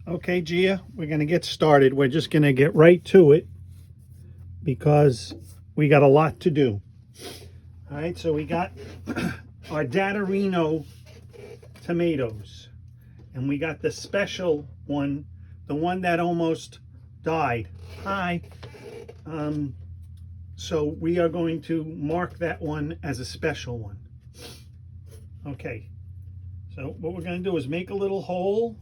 Okay, Gia, we're going to get started. We're just going to get right to it because we got a lot to do. All right, so we got our Dadarino tomatoes, and we got the special one, the one that almost died. Hi. So we are going to mark that one as a special one. Okay, so what we're going to do is make a little hole,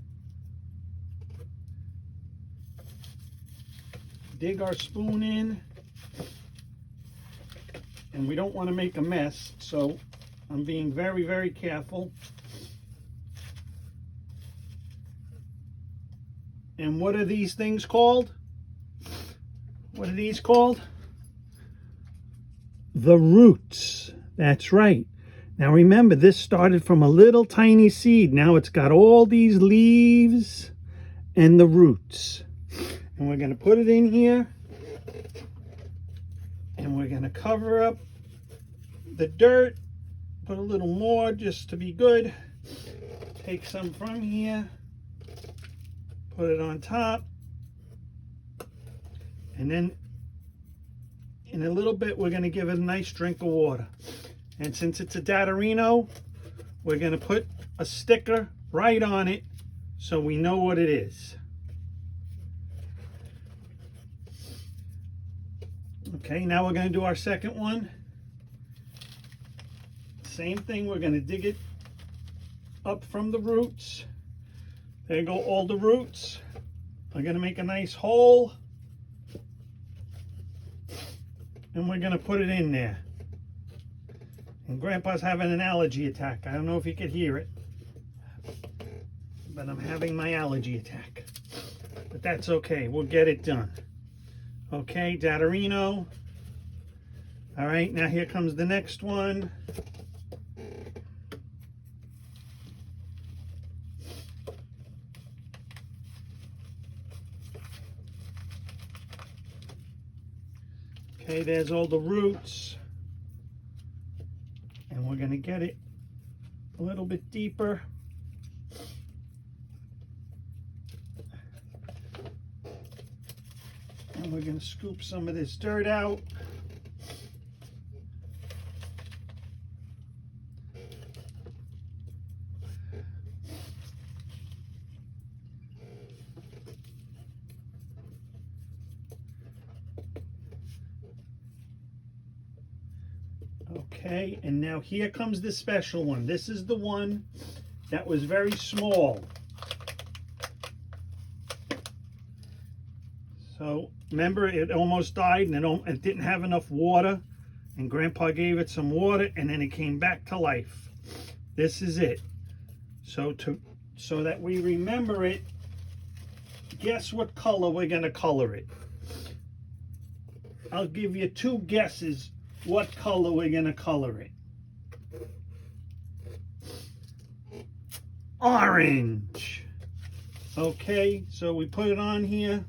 dig our spoon in, and we don't want to make a mess, so I'm being very, very careful. And what are these things called? What are these called? The roots. That's right. Now remember, this started from a little tiny seed. Now it's got all these leaves and the roots. And we're going to put it in here. And we're going to cover up the dirt. Put a little more just to be good. Take some from here. Put it on top. And then in a little bit, we're going to give it a nice drink of water. And since it's a Dadarino, we're going to put a sticker right on it so we know what it is. Okay, now we're going to do our second one. Same thing, we're going to dig it up from the roots. There go all the roots. We're going to make a nice hole. And we're going to put it in there. And Grandpa's having an allergy attack. I don't know if you could hear it, but I'm having my allergy attack. But that's okay. We'll get it done. Okay, Dadarino. All right, now here comes the next one. Okay, there's all the roots. And we're going to get it a little bit deeper. And we're going to scoop some of this dirt out. Okay, and now here comes the special one. This is the one that was very small. So remember, it almost died and it didn't have enough water, and Grandpa gave it some water and then it came back to life. This is it. So that we remember it, guess what color we're going to color it. I'll give you two guesses what color we're going to color it. Orange. Okay, so we put it on here.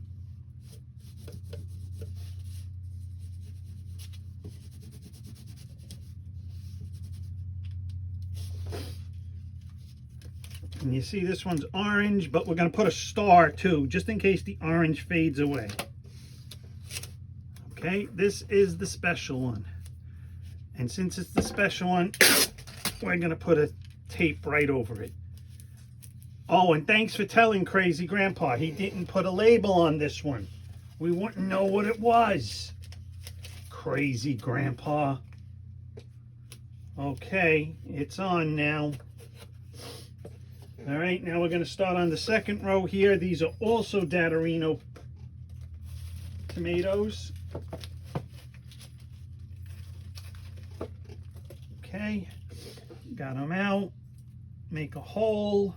And you see this one's orange, but we're going to put a star too, just in case the orange fades away. Okay, this is the special one. And since it's the special one, we're going to put a tape right over it. Oh, and thanks for telling Crazy Grandpa. He didn't put a label on this one. We wouldn't know what it was. Crazy Grandpa. Okay, it's on now. All right, now we're going to start on the second row here. These are also Dadarino tomatoes. Okay, got them out. Make a hole.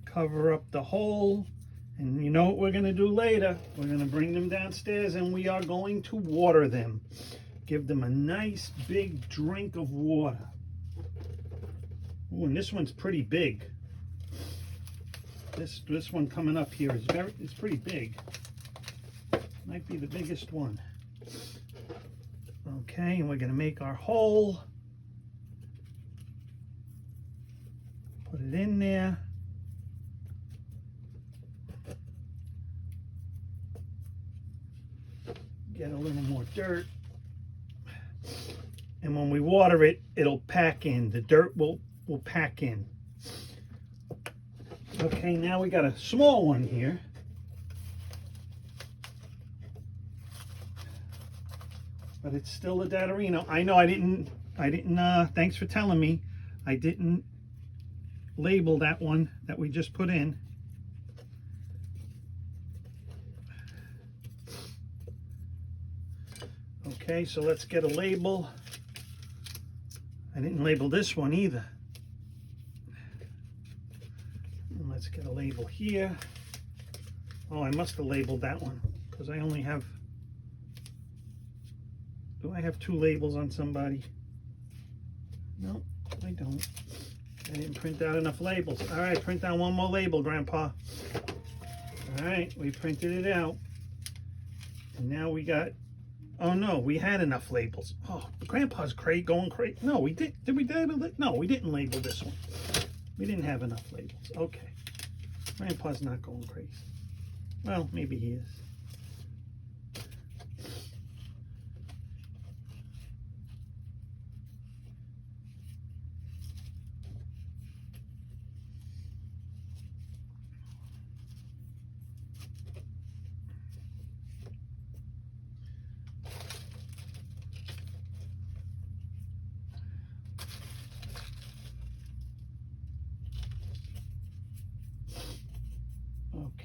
Cover up the hole. And you know what we're going to do later? We're going to bring them downstairs and we are going to water them. Give them a nice big drink of water. Ooh, and this one's pretty big. This one coming up here is it's pretty big. Might be the biggest one. Okay, and we're going to make our hole. Put it in there. get a little more dirt. And when we water it, it'll pack in. The dirt will pack in. Okay, now we got a small one here. But it's still a Datarino. I know I didn't, thanks for telling me. I didn't label that one that we just put in. Okay, so let's get a label. I didn't label this one either. And let's get a label here. Oh, I must have labeled that one because I only have, do I have 2 labels on somebody? No, I don't. I didn't print out enough labels. All right, print out one more label, Grandpa. All right, we printed it out. And now we got, oh no, we had enough labels. Oh, Grandpa's going crazy. No, we did. Did we label it? No, we didn't label this one. We didn't have enough labels. Okay. Grandpa's not going crazy. Well, maybe he is.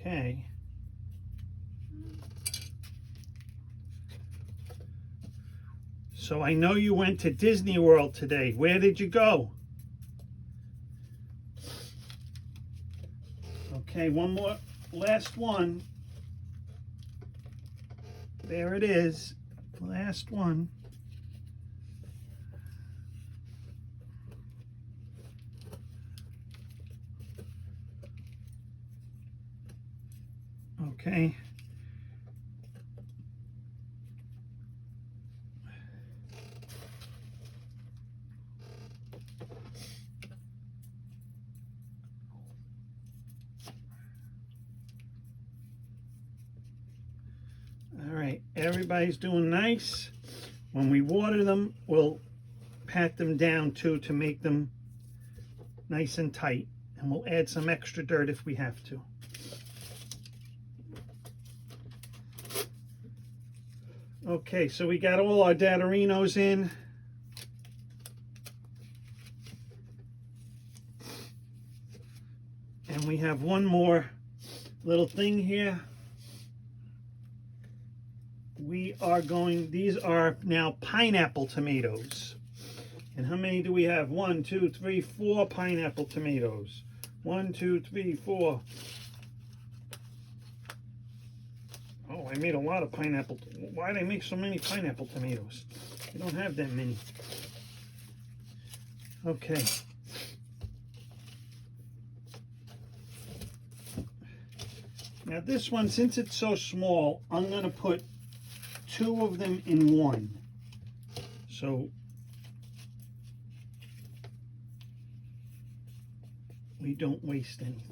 Okay. So I know you went to Disney World today. Where did you go? Okay, one more, last one. There it is, last one. Okay. All right, everybody's doing nice. When we water them, we'll pat them down too to make them nice and tight. And we'll add some extra dirt if we have to. Okay, so we got all our Datarinos in. And we have one more little thing here. We are going, these are now pineapple tomatoes. And how many do we have? 1, 2, 3, 4 pineapple tomatoes. 1, 2, 3, 4. Oh, I made a lot of pineapple. Why did I make so many pineapple tomatoes? We don't have that many. Okay. Now this one, since it's so small, I'm going to put 2 of them in one. So we don't waste anything.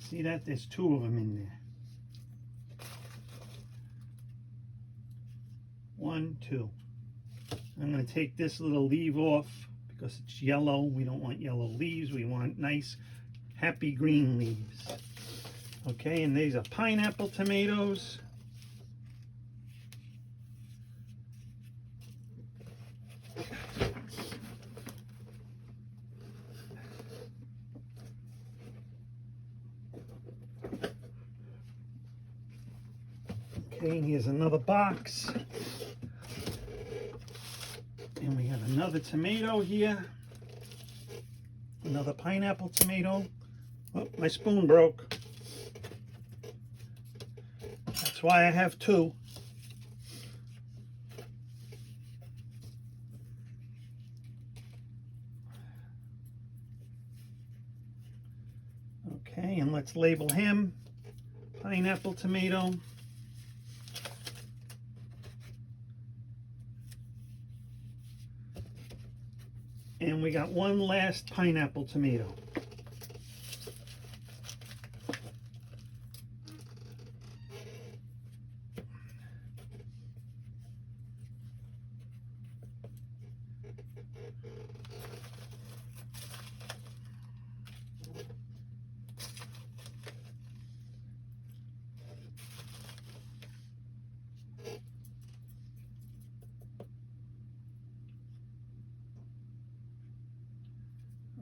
See that? There's 2 of them in there. 1, 2. I'm going to take this little leaf off because it's yellow. We don't want yellow leaves. We want nice, happy green leaves. Okay, and these are pineapple tomatoes. Okay, and here's another box. And we have another tomato here. Another pineapple tomato. Oh, my spoon broke. That's why I have 2. Okay, and let's label him. Pineapple tomato. And we got one last pineapple tomato.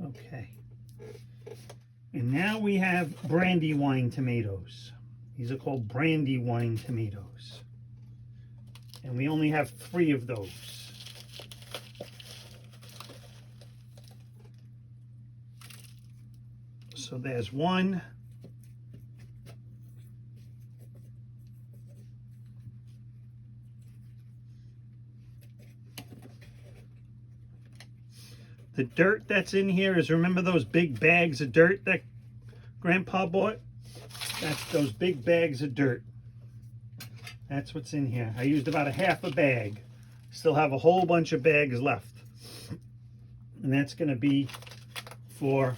Okay. And now we have Brandywine tomatoes. These are called Brandywine tomatoes. And we only have 3 of those. So there's one. The dirt that's in here is, remember those big bags of dirt that Grandpa bought? That's those big bags of dirt. That's what's in here. I used about a half a bag. Still have a whole bunch of bags left. And that's going to be for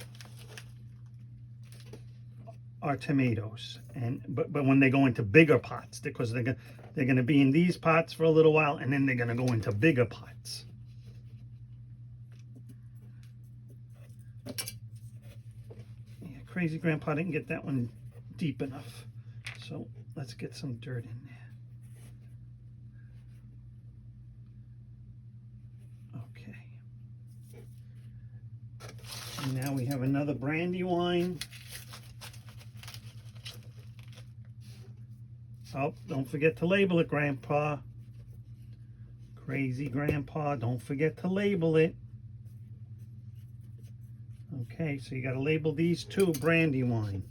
our tomatoes. And but when they go into bigger pots, because they're going to be in these pots for a little while, and then they're going to go into bigger pots. Yeah, crazy Grandpa didn't get that one deep enough. So let's get some dirt in there. And now we have another Brandywine. Oh, don't forget to label it, Grandpa. Crazy Grandpa, don't forget to label it. Okay, so you got to label these 2 Brandywine.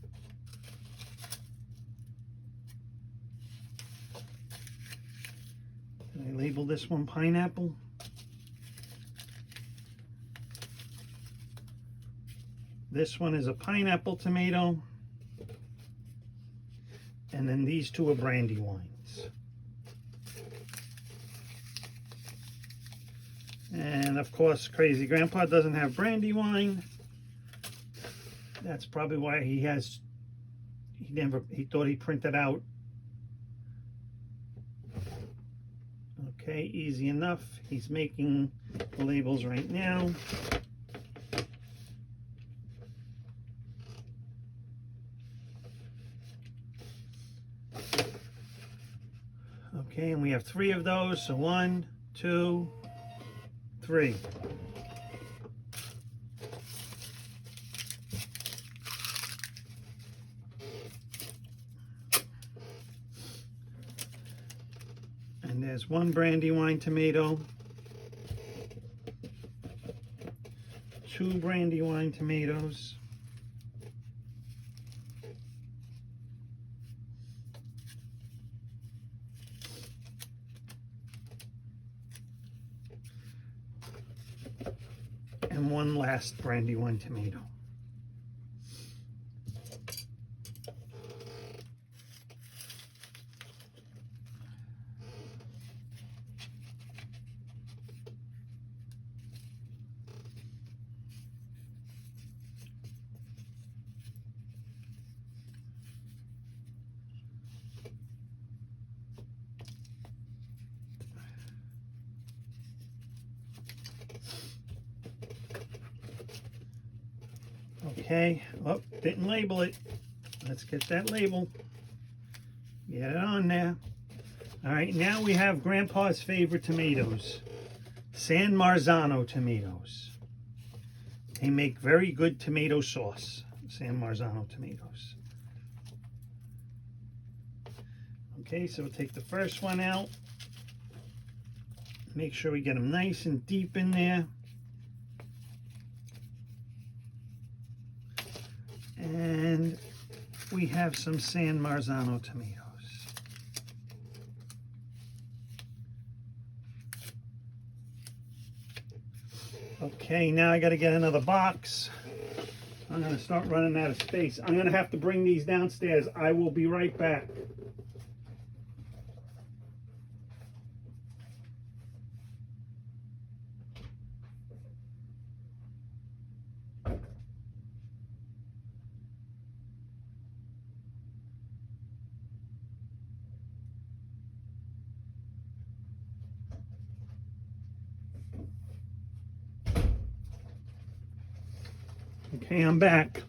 Did I label this one pineapple? This one is a pineapple tomato. And then these 2 are Brandywines. And of course, Crazy Grandpa doesn't have Brandywine. That's probably why he thought he printed out. Okay, easy enough. He's making the labels right now. Okay, and we have 3 of those, so 1, 2, 3. And there's 1 Brandywine tomato, 2 Brandywine tomatoes, and 1 last Brandywine tomato. Okay, oh, didn't label it. Let's get that label. Get it on there. All right, now we have Grandpa's favorite tomatoes. San Marzano tomatoes. They make very good tomato sauce. San Marzano tomatoes. Okay, so we'll take the first one out. Make sure we get them nice and deep in there. And we have some San Marzano tomatoes. Okay, now I got to get another box. I'm going to start running out of space. I'm going to have to bring these downstairs. I will be right back. Okay, I'm back.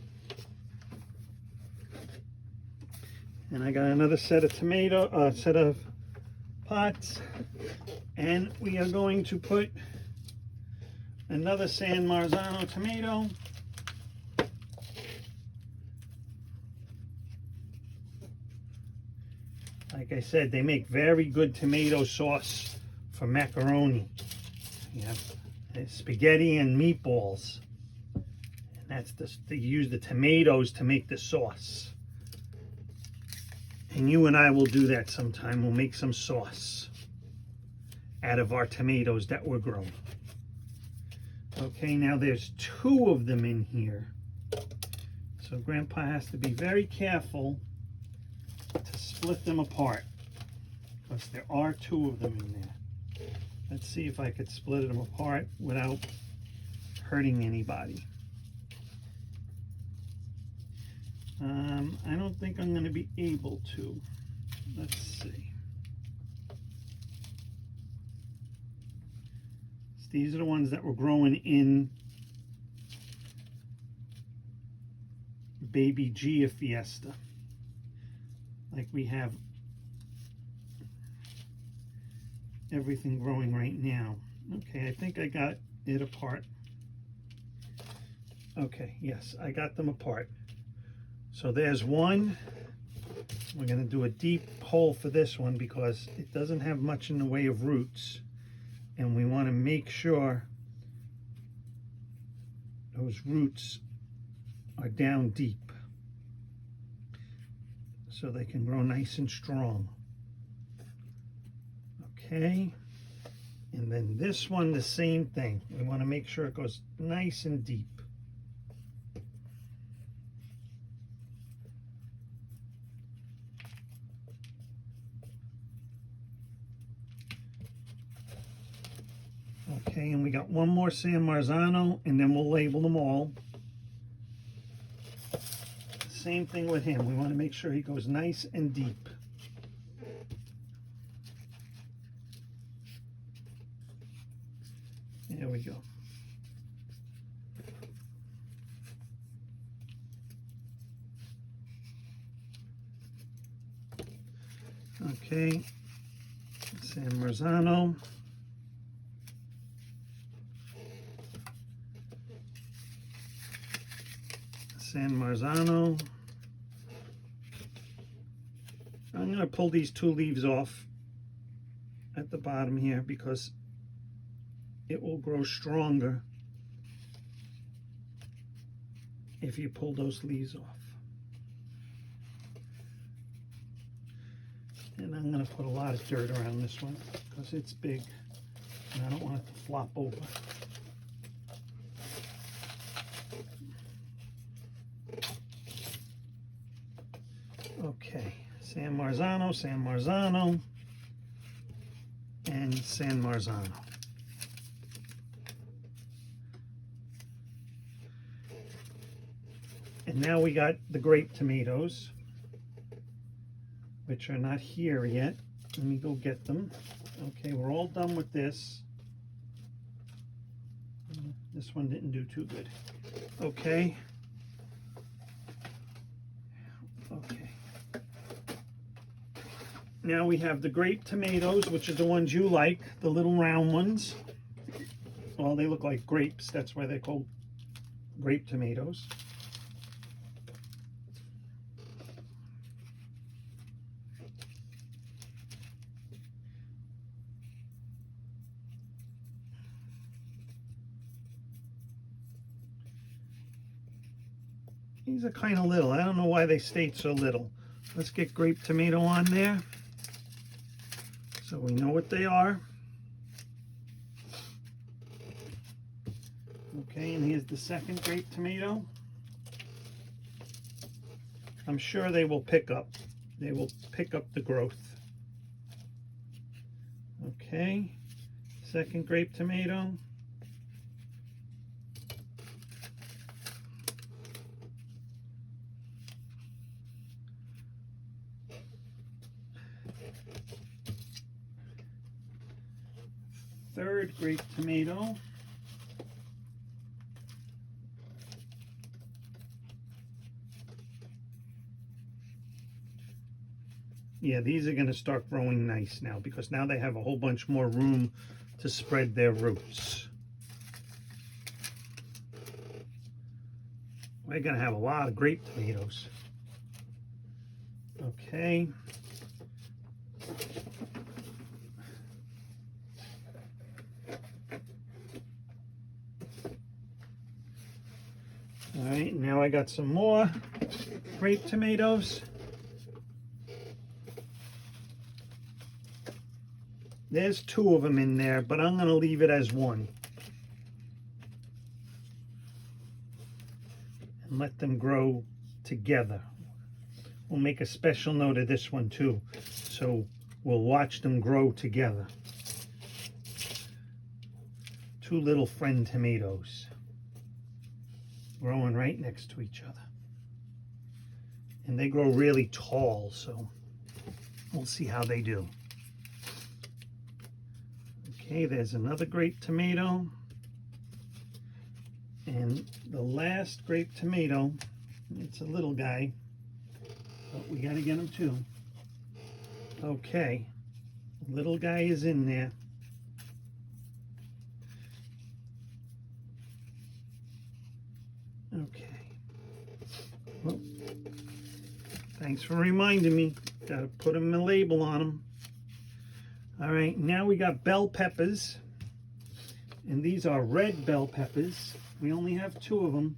And I got another set of set of pots. And we are going to put another San Marzano tomato. Like I said, they make very good tomato sauce for macaroni. You have spaghetti and meatballs. And that's they use the tomatoes to make the sauce. And you and I will do that sometime. We'll make some sauce out of our tomatoes that we're growing. Okay, now there's 2 of them in here. So Grandpa has to be very careful to split them apart, because there are 2 of them in there. Let's see if I could split them apart without hurting anybody. I don't think I'm going to be able to. Let's see. These are the ones that were growing in Baby Gia Fiesta. Like we have everything growing right now. Okay, I think I got it apart. Okay, yes, I got them apart. So there's one. We're going to do a deep hole for this one because it doesn't have much in the way of roots. And we want to make sure those roots are down deep so they can grow nice and strong. Okay. And then this one, the same thing. We want to make sure it goes nice and deep. Okay, and we got one more San Marzano, and then we'll label them all. Same thing with him. We want to make sure he goes nice and deep. There we go. Okay, San Marzano. San Marzano. I'm going to pull these 2 leaves off at the bottom here because it will grow stronger if you pull those leaves off. And I'm going to put a lot of dirt around this one because it's big and I don't want it to flop over. Okay, San Marzano, San Marzano, and San Marzano. And now we got the grape tomatoes, which are not here yet. Let me go get them. Okay, we're all done with this. This one didn't do too good. Okay. Okay. Now we have the grape tomatoes, which are the ones you like, the little round ones. Well, they look like grapes. That's why they're called grape tomatoes. These are kind of little. I don't know why they stayed so little. Let's get grape tomato on there so we know what they are. Okay, and here's the second grape tomato. I'm sure they will pick up. They will pick up the growth. Okay, second grape tomato. Third grape tomato. Yeah, these are going to start growing nice now because now they have a whole bunch more room to spread their roots. We're going to have a lot of grape tomatoes. Okay. All right, now I got some more grape tomatoes. There's 2 of them in there, but I'm going to leave it as 1. And let them grow together. We'll make a special note of this one too. So we'll watch them grow together. 2 little friend tomatoes growing right next to each other. And they grow really tall, so we'll see how they do. Okay, there's another grape tomato. And the last grape tomato, it's a little guy, but we got to get him too. Okay, the little guy is in there. Okay. Well, thanks for reminding me. Got to put a label on them. All right, now we got bell peppers, and these are red bell peppers. We only have 2 of them,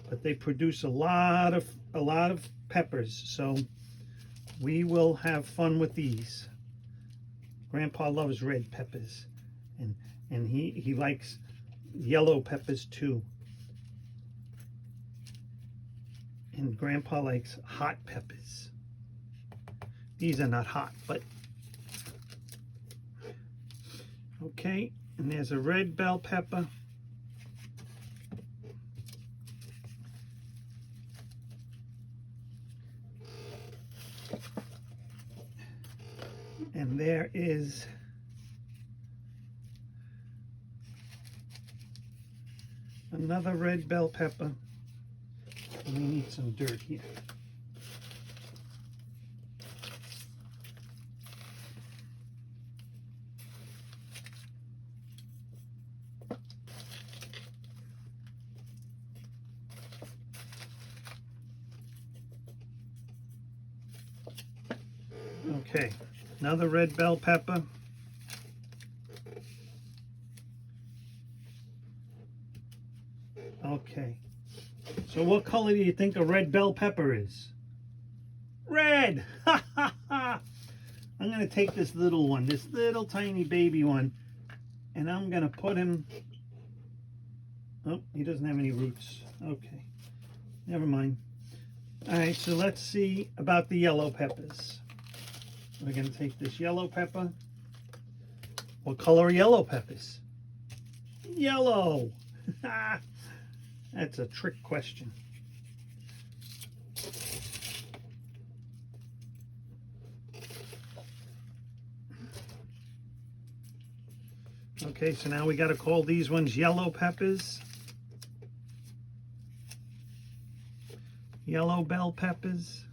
but they produce a lot of peppers, so we will have fun with these. Grandpa loves red peppers, and he likes yellow peppers too. And Grandpa likes hot peppers. These are not hot, but okay. And there's a red bell pepper. And there is another red bell pepper. And we need some dirt here. Okay, another red bell pepper. Okay, so what color do you think a red bell pepper is? Red! Ha ha ha! I'm going to take this little one, this little tiny baby one, and I'm going to put him... Oh, he doesn't have any roots. Okay, never mind. All right, so let's see about the yellow peppers. We're going to take this yellow pepper. What color are yellow peppers? Yellow! That's a trick question. Okay, so now we got to call these ones yellow peppers. Yellow bell peppers.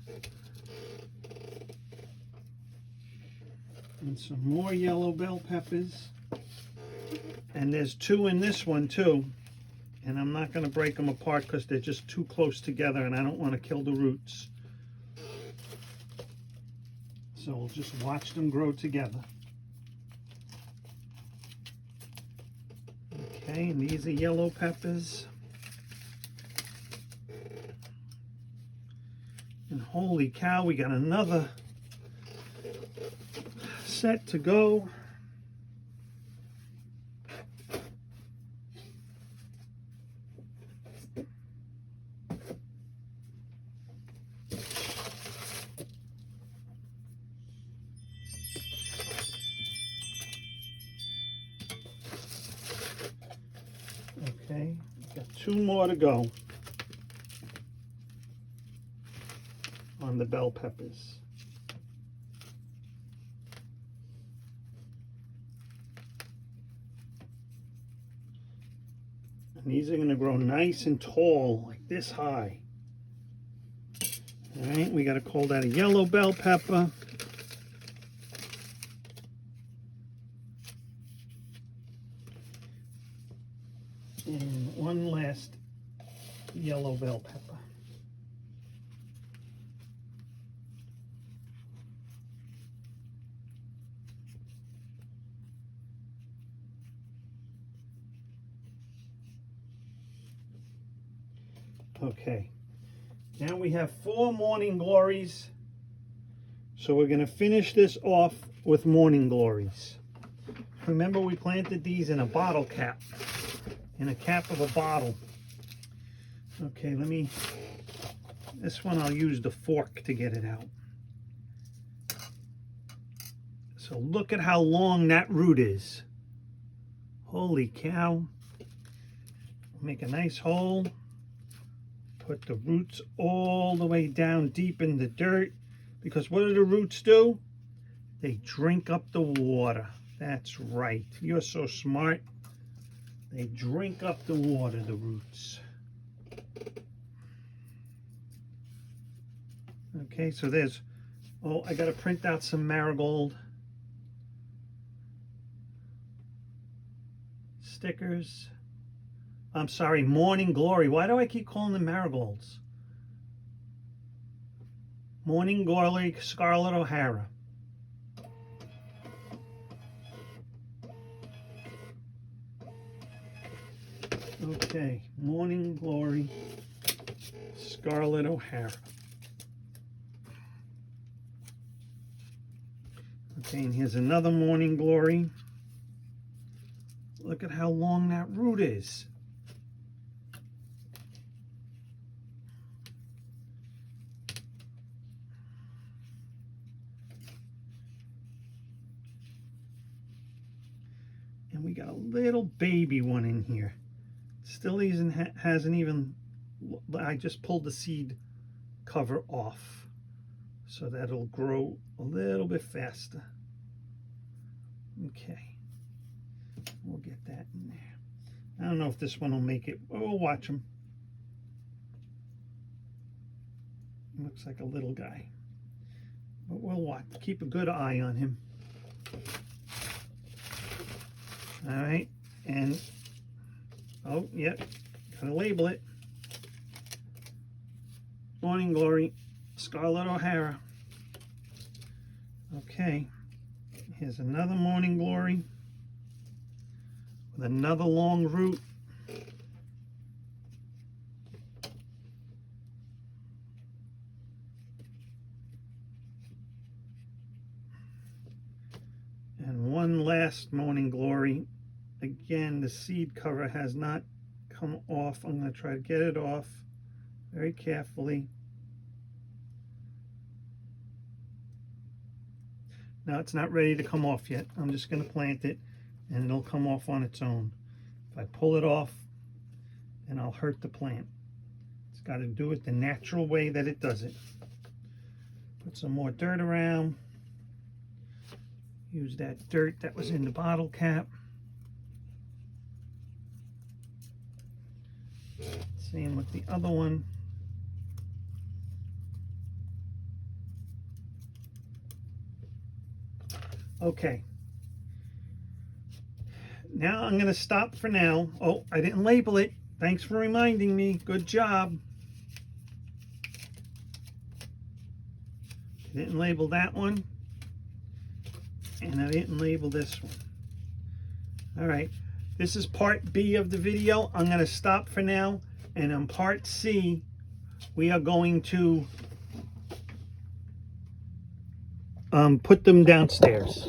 And some more yellow bell peppers. And there's 2 in this one too. And I'm not going to break them apart because they're just too close together and I don't want to kill the roots. So we'll just watch them grow together. Okay, and these are yellow peppers. And holy cow, we got another set to go. Okay, got 2 more to go on the bell peppers. And these are going to grow nice and tall, like this high. All right, we got to call that a yellow bell pepper. And one last yellow bell pepper. Okay, now we have 4 morning glories. So we're going to finish this off with morning glories. Remember, we planted these in a bottle cap, in a cap of a bottle. Okay, this one I'll use the fork to get it out. So look at how long that root is. Holy cow. Make a nice hole. Put the roots all the way down deep in the dirt, because what do the roots do? They drink up the water. That's right. You're so smart. They drink up the water, the roots. Okay, so there's, oh, I got to print out some marigold stickers. I'm sorry, Morning Glory. Why do I keep calling them marigolds? Morning Glory Scarlet O'Hara. Okay, Morning Glory Scarlet O'Hara. Okay, and here's another Morning Glory. Look at how long that root is. And we got a little baby one in here. Still hasn't even, I just pulled the seed cover off so that it'll grow a little bit faster. Okay, we'll get that in there. I don't know if this one will make it, but we'll watch him. Looks like a little guy, but we'll watch, keep a good eye on him. All right, and oh, yep, gotta label it. Morning Glory, Scarlet O'Hara. Okay, here's another Morning Glory with another long root. And one last Morning Glory. Again, the seed cover has not come off. I'm going to try to get it off very carefully. Now it's not ready to come off yet. I'm just going to plant it and it'll come off on its own. If I pull it off, then I'll hurt the plant. It's got to do it the natural way that it does it. Put some more dirt around. Use that dirt that was in the bottle cap. Same with the other one. Okay. Now I'm going to stop for now. Oh, I didn't label it. Thanks for reminding me. Good job. I didn't label that one. And I didn't label this one. All right. This is part B of the video. I'm going to stop for now. And on part C, we are going to put them downstairs.